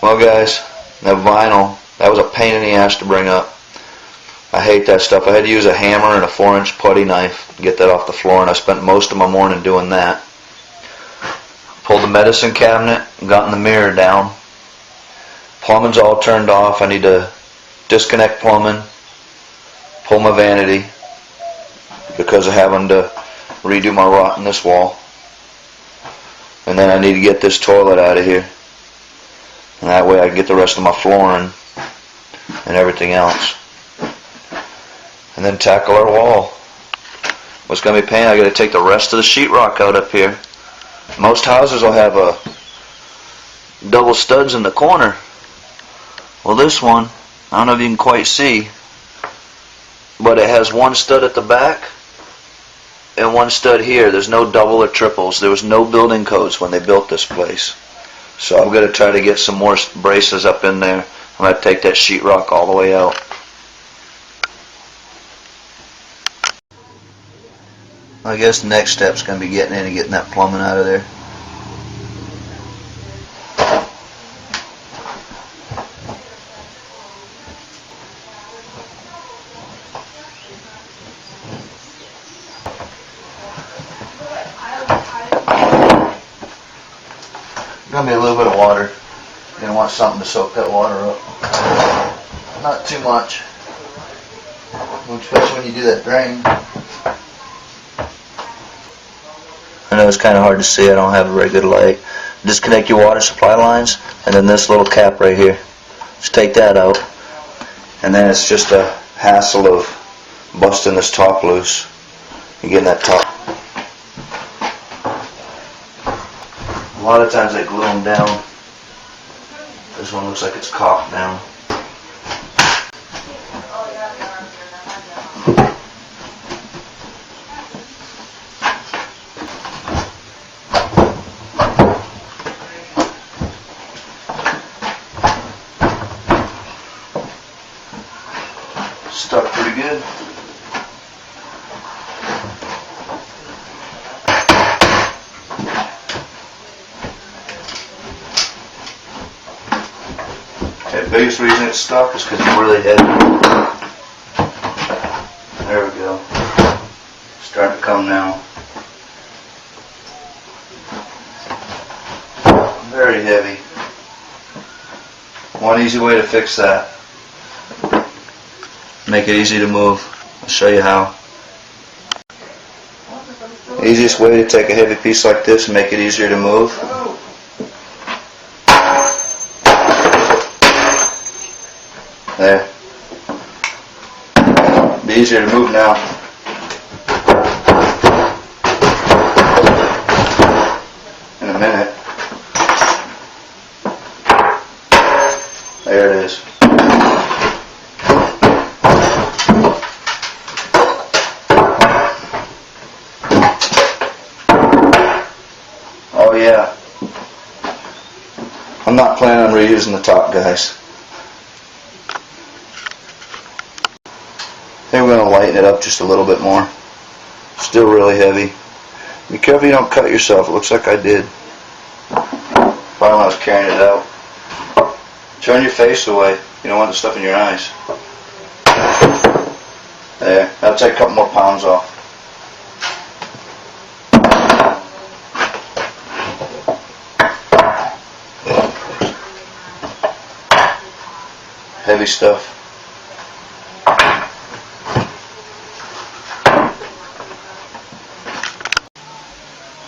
Well guys, that vinyl, that was a pain in the ass to bring up. I hate that stuff. I had to use a hammer and a 4-inch putty knife to get that off the floor, and I spent most of my morning doing that. Pulled the medicine cabinet, gotten the mirror down. Plumbing's all turned off. I need to disconnect plumbing, pull my vanity because of having to redo my rot in this wall. And then I need to get this toilet out of here. And that way I can get the rest of my flooring and everything else. And then tackle our wall. What's going to be pain, I got to take the rest of the sheetrock out up here. Most houses will have a double studs in the corner. Well, this one, I don't know if you can quite see, but it has one stud at the back and one stud here. There's no double or triples. There was no building codes when they built this place. So I'm going to try to get some more braces up in there. I'm going to take that sheetrock all the way out. I guess the next step's going to be getting in and getting that plumbing out of there. Gonna be a little bit of water. You're gonna want something to soak that water up. Not too much, especially when you do that drain. I know it's kind of hard to see. I don't have a very good light. Disconnect your water supply lines, and then this little cap right here. Just take that out, and then it's just a hassle of busting this top loose and getting that top. A lot of times they glue them down. This one looks like it's caulked down. Stuck pretty good. The biggest reason it's stuck is because it's really heavy. There we go. Starting to come now. Very heavy. One easy way to fix that. Make it easy to move. I'll show you how. Easiest way to take a heavy piece like this and make it easier to move. There. Be easier to move now. In a minute. There it is. Oh yeah. I'm not planning on reusing the top, guys. I think we're going to lighten it up just a little bit more. Still really heavy. Be careful you don't cut yourself. It looks like I did. Probably when I was carrying it out. Turn your face away. You don't want the stuff in your eyes. There. That'll take a couple more pounds off. Heavy stuff.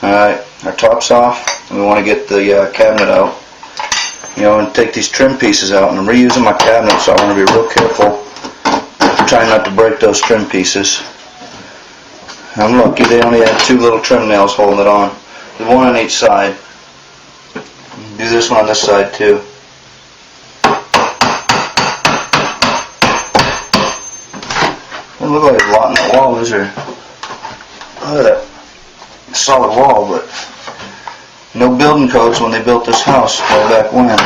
Alright, our top's off, and we want to get the cabinet out. You know, and take these trim pieces out, and I'm reusing my cabinet, so I want to be real careful. Trying not to break those trim pieces. I'm lucky they only had 2 little trim nails holding it on. There's one on each side. Do this one on this side too. Doesn't look like there's a lot in that wall, is there? Look at that solid wall, but no building codes when they built this house way back when.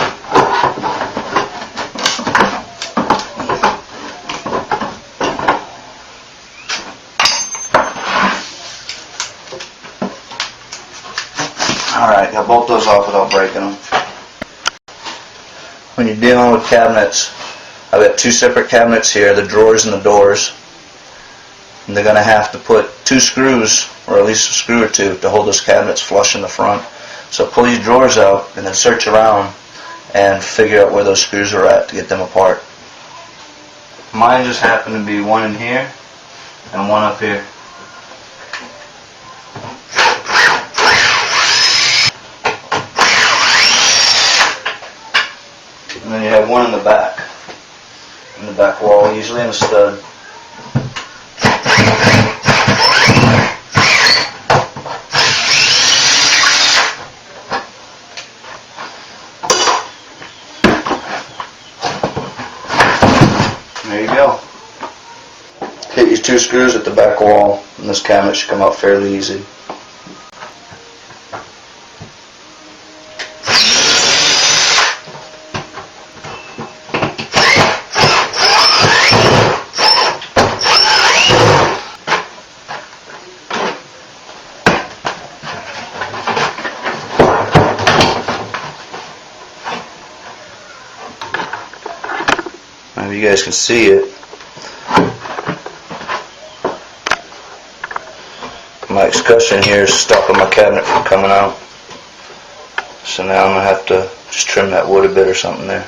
Alright, got both those off without breaking them. when you're dealing with cabinets, I've got two separate cabinets here, the drawers and the doors. And they're going to have to put 2 screws, or at least a screw or 2, to hold those cabinets flush in the front. So pull these drawers out and then search around and figure out where those screws are at to get them apart. Mine just happened to be one in here and one up here. And then you have one in the back wall, usually in a stud. There you go. Hit these 2 screws at the back wall and this cabinet should come out fairly easy. Now you guys can see it. My excussion here is stopping my cabinet from coming out. So now I'm going to have to just trim that wood a bit or something there.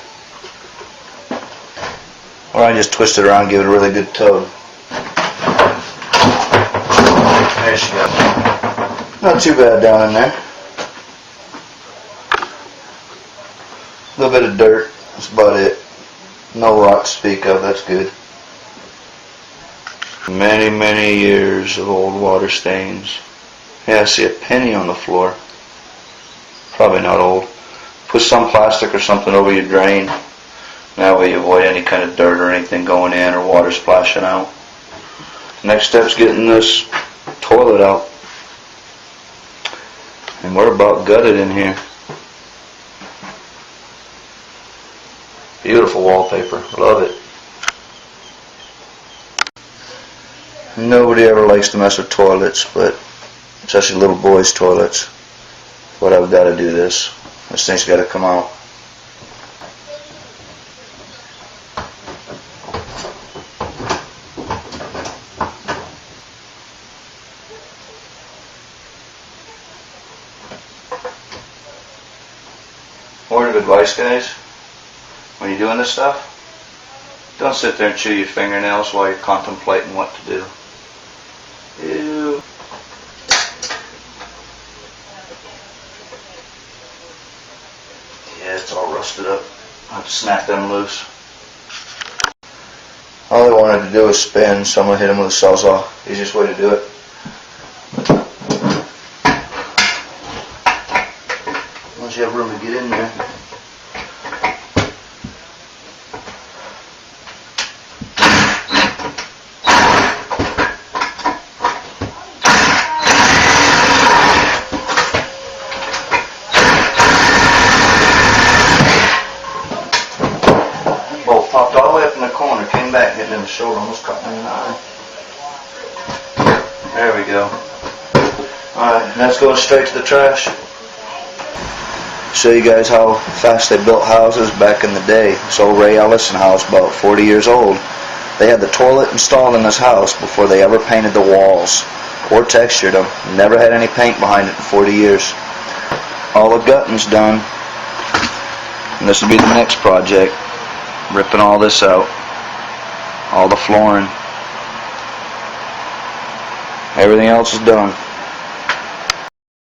Or I just twist it around and give it a really good tug. There she goes. Not too bad down in there. A little bit of dirt, that's about it. No rot to speak of, that's good. Many years of old water stains. Yeah, I see a penny on the floor. Probably not old. Put some plastic or something over your drain. That way you avoid any kind of dirt or anything going in or water splashing out. Next step's getting this toilet out. And we're about gutted in here. Beautiful wallpaper. Love it. Nobody ever likes to mess with toilets, but especially little boys' toilets. But I've got to do this. This thing's got to come out. Word of advice, guys. When you're doing this stuff, don't sit there and chew your fingernails while you're contemplating what to do. Ew. Yeah, it's all rusted up. I have to snap them loose. All I wanted to do was spin, so I'm going to hit them with a sawzall. Easiest way to do it. Once you have room to get in there. Popped all the way up in the corner, came back, hit me in the shoulder, almost caught me in the eye. There we go. Alright, that's going straight to the trash. Show you guys how fast they built houses back in the day. This old Ray Ellison house, about 40 years old. They had the toilet installed in this house before they ever painted the walls or textured them. Never had any paint behind it in 40 years. All the gutting's done. And this will be the next project. Ripping all this out, all the flooring, everything else is done.